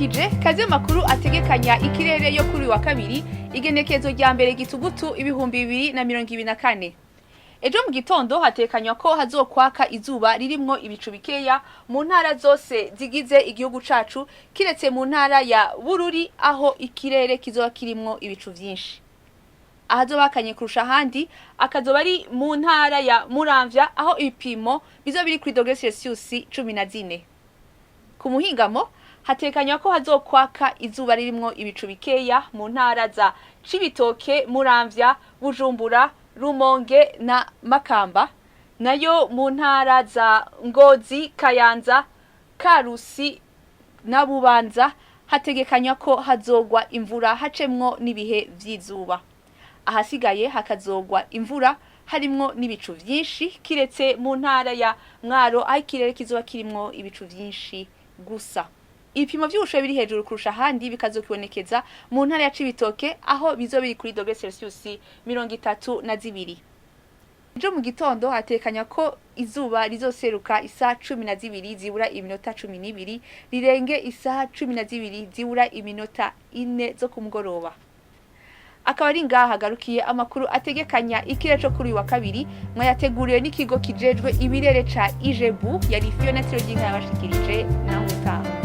ndabaramukije kaze makuru ategekanya ikirere yo kuri wa kabiri igenekerezo rya mbere gitugutu ibihumbi 2024. Ejo mu gitondo hatekanywa ko hazokwaka izuba ririmwo ibicu bikeya mu ntara zose zigize igihugu cacu kiretse mu ntara ya Bururi aho ikirere kizoba kirimwo ibicu vyinshi. Ahazobakanye kurusha handi akazoba ari mu ntara ya Muramvya aho ibipimo bizo biri kuri degrees Celsius 14. Ku muhingamo hatekanywa ko hazokwaka izuba ririmwo ibicu bikeya mu ntara za Cibitoke, Muramvya, Bujumbura, Rumonge na Makamba, nayo mu ntara za Ngozi, Kayanza, Karusi na Bubanza hategekanywa ko hazogwa imvura hacemwo n'ibihe vy'izuba. Ahasigaye hakazogwa imvura harimwo n'ibicu vyinshi kiretse mu ntara ya Mwaro aho ikirere kizoba kirimwo ibicu vyinshi gusa. Ibipimo vy'ubushuhe biri hejuru kurusha handi bikazokibonekeza mu ntara ya Cibitoke aho bizo biri kuri degrees Celsius 32. Ejo mu gitondo hatekanya ko izuba rizoseruka isaha 12 zibura iminota 12 rirenge isaha 12 zibura iminota 4 zo kumugoroba. Akaba ari ngaha hagarukiye amakuru ategekanya ikirere cyo kuri wa kabiri mwayateguriwe n'ikigo kijejwe ibirere ca Ijebu yari Fiona Tirogina yabashikirije na Mutaha.